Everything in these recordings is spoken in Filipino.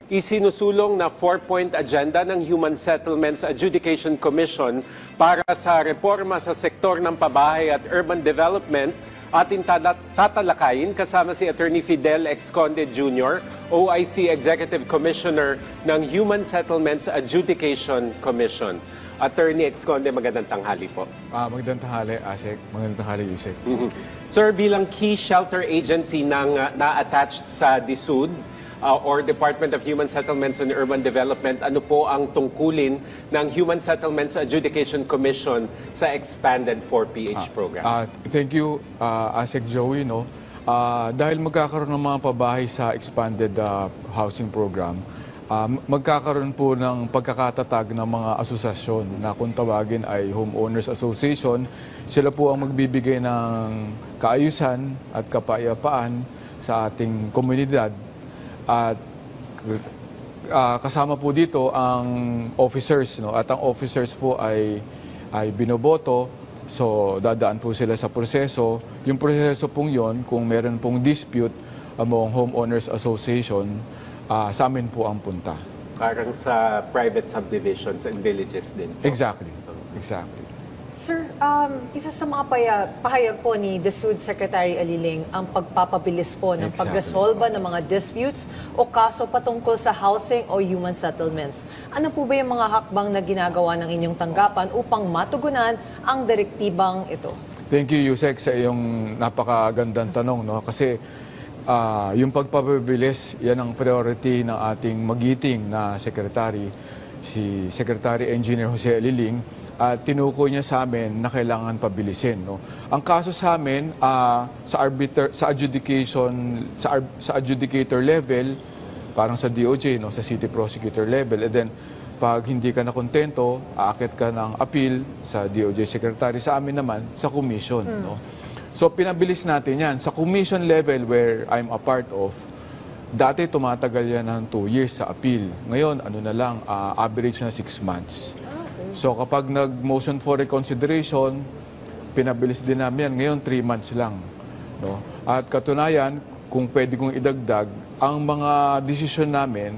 Isinusulong na 4-point agenda ng Human Settlements Adjudication Commission para sa reforma sa sektor ng pabahay at urban development ating tatalakayin kasama si Attorney Fidel Exconde Jr., OIC Executive Commissioner ng Human Settlements Adjudication Commission. Attorney Exconde, magandang tanghali po. Magandang tanghali, Asek. Magandang tanghali, Yusek. Sir, bilang key shelter agency na-attached sa DSUD, or Department of Human Settlements and Urban Development, ano po ang tungkulin ng Human Settlements Adjudication Commission sa expanded 4PH program? Thank you, Asek Joey. Dahil magkakaroon ng mga pabahay sa expanded housing program, magkakaroon po ng pagkakatatag ng mga asosasyon na kung tawagin ay Homeowners Association. Sila po ang magbibigay ng kaayusan at kapayapaan sa ating komunidad. At kasama po dito ang officers, at ang officers po ay binoboto, so dadaan po sila sa proseso. Yung proseso pong yon, kung meron pong dispute among homeowners association, sa amin po ang punta. Parang sa private subdivisions and villages din po. Exactly. Sir, isa sa mga pahayag po ni DSUD Secretary Aliling ang pagpapabilis po ng pagresolba ng mga disputes o kaso patungkol sa housing o human settlements. Ano po ba yung mga hakbang na ginagawa ng inyong tanggapan upang matugunan ang direktibang ito? Thank you, Yusek, sa iyong napakagandang tanong. Kasi yung pagpapabilis, yan ang priority ng ating magiting na secretary, si Secretary Engineer Jose Aliling. At tinukoy niya sa amin na kailangan pabilisin. Ang kaso sa amin sa adjudicator level, parang sa DOJ, sa city prosecutor level, and then pag hindi ka na kontento, aakit ka ng appeal sa DOJ secretary. Sa amin naman sa commission. So pinabilis natin yan. Sa commission level where I'm a part of, dati tumatagal yan ng 2 years sa appeal. Ngayon, average na 6 months. So kapag nag-motion for reconsideration, pinabilis din namin yan. Ngayon, 3 months lang. At katunayan, kung pwede kong idagdag, ang mga desisyon namin,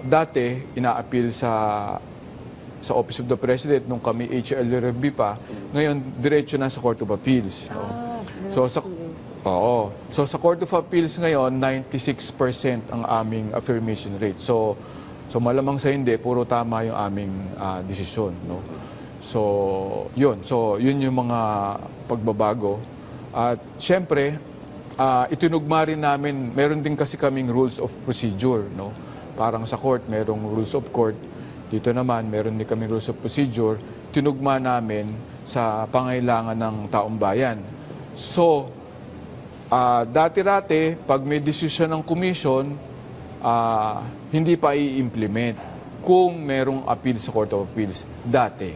dati, ina-appeal sa Office of the President, nung kami HLRB pa, ngayon, diretso na sa Court of Appeals. So sa Court of Appeals ngayon, 96% ang aming affirmation rate. So malamang sa hindi, puro tama yung aming desisyon. So yun yung mga pagbabago. At syempre, itinugma rin namin, meron din kasi kaming rules of procedure. Parang sa court, merong rules of court. Dito naman, meron din kaming rules of procedure. Tinugma namin sa pangailangan ng taong bayan. So, dati-dati, pag may desisyon ng commission, hindi pa i-implement kung merong appeal sa Court of Appeals dati.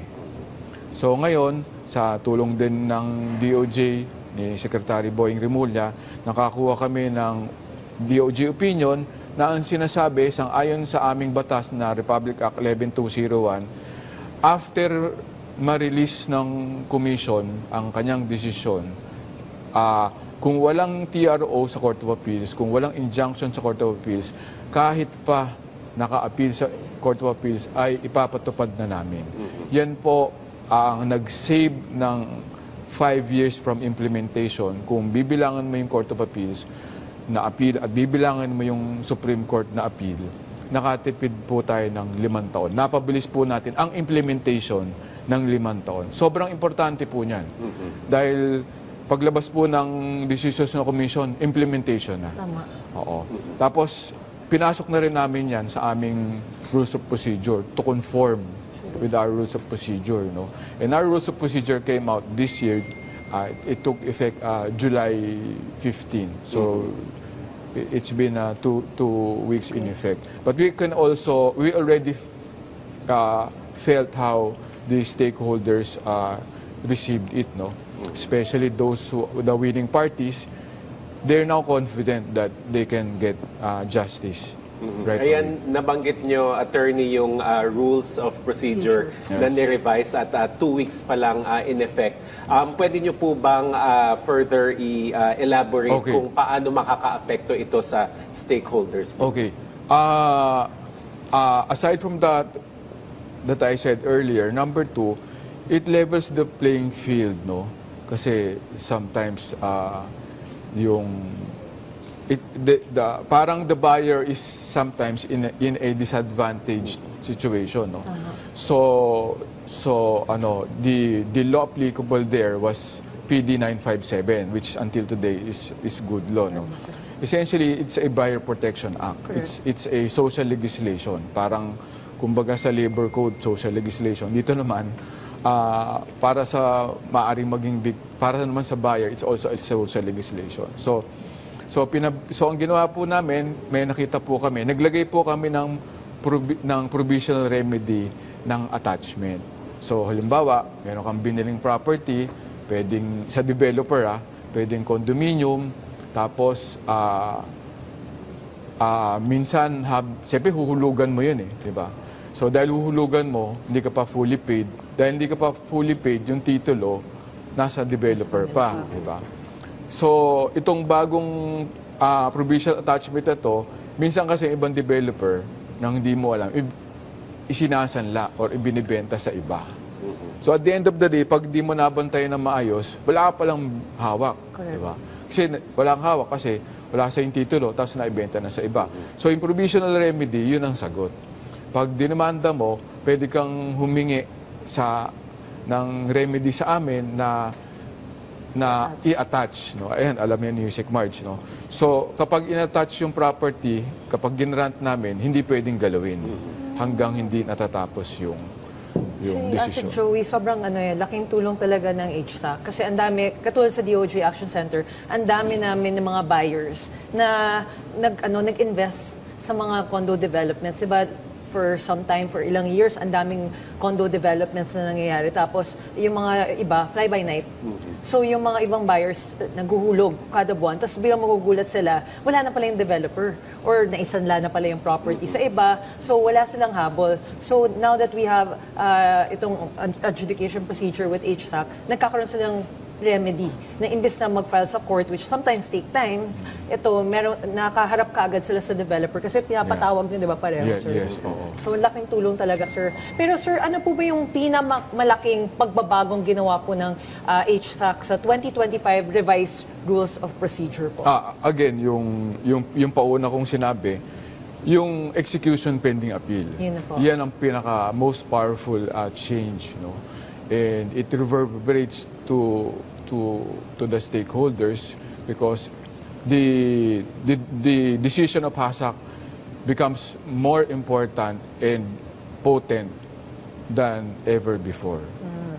So ngayon, sa tulong din ng DOJ ni Secretary Boying Rimulya, nakakuha kami ng DOJ opinion na ang sinasabi, sang-ayon sa aming batas na Republic Act 11201, after ma-release ng commission ang kanyang desisyon, kung walang TRO sa Court of Appeals, kung walang injunction sa Court of Appeals, kahit pa naka-appeal sa Court of Appeals, ay ipapatupad na namin. Yan po ang nag-save ng 5 years from implementation. Kung bibilangan mo yung Court of Appeals na appeal at bibilangan mo yung Supreme Court na appeal, nakatipid po tayo ng 5 taon. Napabilis po natin ang implementation ng 5 taon. Sobrang importante po niyan. Dahil paglabas po ng decisions ng commission, implementation na. Tama. Oo. Tapos, pinasok na rin namin yan sa aming rules of procedure to conform with our rules of procedure. And our rules of procedure came out this year. It took effect July 15. So, it's been 2 weeks in effect. But we already felt how the stakeholders received it, especially the winning parties. They're now confident that they can get justice. Right. Ayan, nabanggit nyo, attorney, yung rules of procedure na ni-revise at 2 weeks pa lang in effect. Pwede nyo po bang further i-elaborate kung paano makaka-apekto ito sa stakeholders? Okay. Aside from that I said earlier, number two, it levels the playing field, no? Kasi sometimes parang the buyer is sometimes in a disadvantaged situation, no? So the law applicable there was PD 957, which until today is good law, no? Essentially, it's a Buyer Protection Act. It's a social legislation. Parang, kumbaga sa labor code, social legislation. Dito naman, para sa maaring para naman sa buyer, it's also a social legislation. So ang ginawa po namin, may nakita po kami, naglagay po kami ng provisional remedy ng attachment. So halimbawa, meron kang biniling property, pwedeng sa developer, pwedeng condominium, tapos, minsan, siyempre huhulugan mo yun di ba? So, dahil huhulugan mo, hindi ka pa fully paid. Dahil hindi ka pa fully paid, yung titulo, nasa developer pa, di ba? So, itong bagong provisional attachment na to, minsan kasi ibang developer, nang hindi mo alam, isinasanla or ibinibenta sa iba. So, at the end of the day, pag di mo nabantayan na maayos, wala ka palang hawak, di ba? Kasi wala kang hawak kasi wala sa yung titulo tapos naibenta na sa iba. So yung provisional remedy, yun ang sagot. Pag dinamanda mo, pwede kang humingi ng remedy sa amin na i-attach. No? Ayan, alam yan ni Yusek Marge. No? So kapag in-attach yung property, kapag ginrant namin, hindi pwedeng galawin hanggang hindi natatapos yung Kasi decision. Joey, sobrang laking tulong talaga ng HSAC. Kasi ang dami, katulad sa DOJ Action Center, ang dami namin ng mga buyers na nag-invest sa mga condo developments. Diba? For some time, for ilang years, ang daming condo developments na nangyayari. Tapos, yung mga iba, fly by night. So, yung mga ibang buyers, naghuhulog kada buwan. Tapos, biglang magugulat sila, wala na pala yung developer. Or naisanla na pala yung property sa iba. So, wala silang habol. So, now that we have itong adjudication procedure with HSAC, nagkakaroon silang remedy na imbes na mag-file sa court, which sometimes take times, nakaharap ka agad sila sa developer kasi pinapatawag nyo, di ba, pareho, sir? Yes, oo. So, laking tulong talaga, sir. Pero, sir, ano po ba yung pinamalaking pagbabagong ginawa po ng HSAC sa 2025 Revised Rules of Procedure po? Again, yung pauna kong sinabi, yung execution pending appeal. Yan ang pinaka most powerful change, no? And it reverberates to the stakeholders because the decision of HASAC becomes more important and potent than ever before.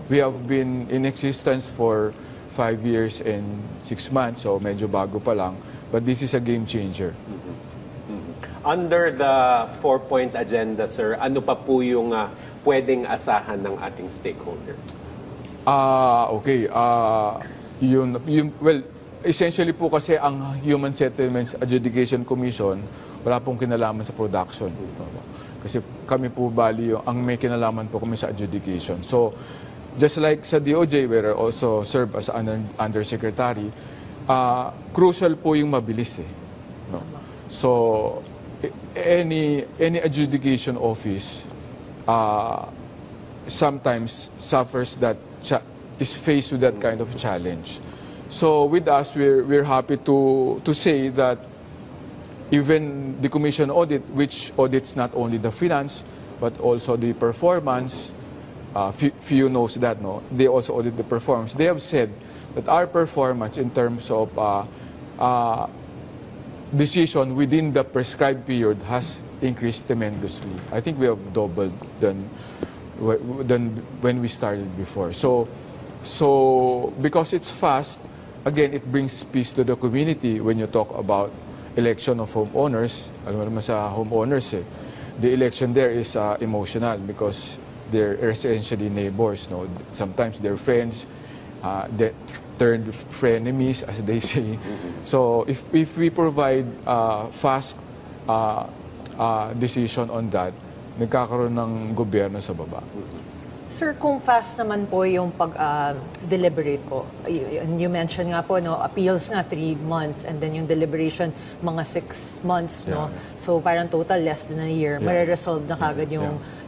We have been in existence for 5 years and 6 months, so medyo bago pa lang, but this is a game changer. Under the 4-point agenda, sir, ano pa po yung pwedeng asahan ng ating stakeholders? Okay. Well, essentially po kasi ang Human Settlements Adjudication Commission, wala pong kinalaman sa production. Kasi kami po ang may kinalaman po kami sa adjudication. So, just like sa DOJ, where I also serve as an undersecretary, crucial po yung mabilis no? So, any adjudication office sometimes suffers is faced with that kind of challenge. So with us, we're happy to say that even the commission audit, which audits not only the finance but also the performance, few knows that, no? They also audit the performance. They have said that our performance in terms of decision within the prescribed period has increased tremendously. I think we have doubled than when we started before. So because it's fast, again, it brings peace to the community when you talk about election of homeowners. Alam mo naman sa homeowners, the election there is emotional because they're essentially neighbors. No? Sometimes they're friends, that turned frenemies, as they say. So if we provide fast decision on that, nagkakaroon ng gobyerno sa baba. Sir, kung fast naman po yung pag-deliberate po, you mentioned nga po, no, appeals nga 3 months and then yung deliberation mga 6 months, no? So parang total less than a year, mare-resolve na kagad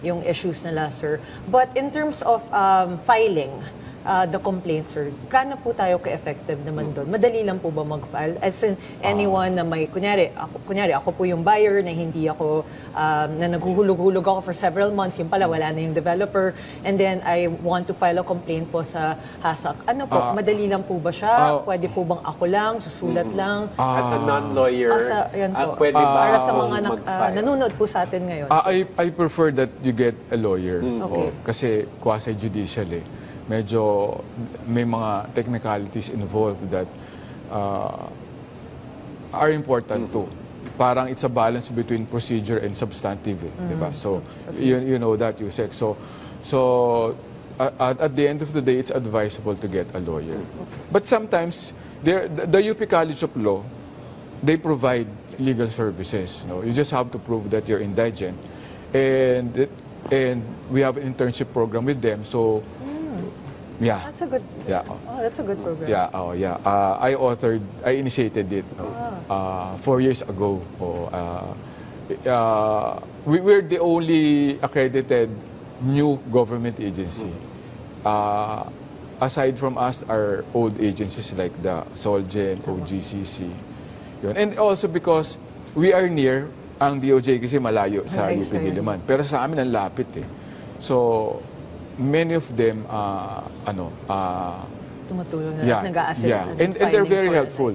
yung issues nila, sir. But in terms of filing, the complaint, sir, gaano po tayo ka-effective naman doon? Madali lang po ba mag-file? As in, anyone na may, kunyari ako po yung buyer na hindi ako, na naghuhulog-hulog ako for several months, yung pala, wala na yung developer, and then I want to file a complaint po sa HASAC. Ano po, madali lang po ba siya? Pwede po bang ako lang, susulat lang? As a non-lawyer, yan po. pwede ba Para sa akong mga mag-file? nanonood po sa atin ngayon. I prefer that you get a lawyer. Okay. Kasi quasi-judicial medyo may mga technicalities involved that are important too. Parang it's a balance between procedure and substantive, di ba? So, you know that, Yusek. So at the end of the day, it's advisable to get a lawyer. But sometimes, the UP College of Law, they provide legal services. You just have to prove that you're indigent. And we have an internship program with them. So, yeah. That's a good, that's a good program. Yeah. I initiated it 4 years ago. We're the only accredited new government agency. Aside from us, are old agencies like the Solgen, OGCC. Yun. And also because we are near, ang DOJ kasi malayo sa UP Diliman. Pero sa amin, ang lapit So, many of them, tumutulong na nag-a-assist. And they're very helpful.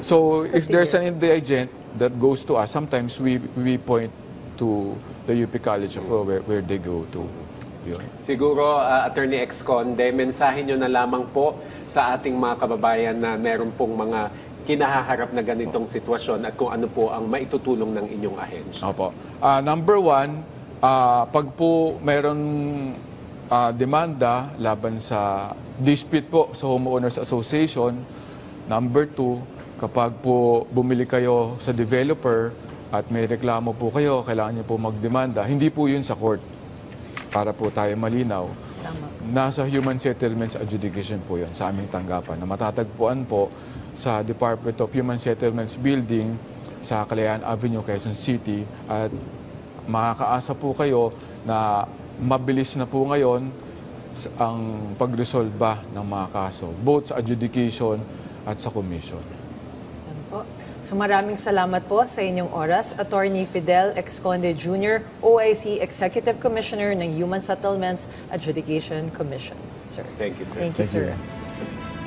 So, if there's an indigent that goes to us, sometimes we point to the UP College of Law where they go to. Yun. Siguro, Attorney Exconde, mensahe nyo na lamang po sa ating mga kababayan na meron pong mga kinahaharap na ganitong sitwasyon at kung ano po ang maitutulong ng inyong ahensya. Opo. Number 1, pag po meron demanda laban sa dispute po sa Homeowners Association. Number 2, kapag po bumili kayo sa developer at may reklamo po kayo, kailangan niyo po magdemanda, hindi po yun sa court. Para po tayo malinaw. Tama. Nasa Human Settlements Adjudication po yun sa aming tanggapan na matatagpuan po sa Department of Human Settlements Building sa Kalayaan Avenue, Quezon City. At makakaasa po kayo na mabilis na po ngayon ang pagresolba ng mga kaso, both sa adjudication at sa commission. So maraming salamat po sa inyong oras. Attorney Fidel Exconde Jr., OIC Executive Commissioner ng Human Settlements Adjudication Commission. Sir. Thank you, sir. Thank you, sir.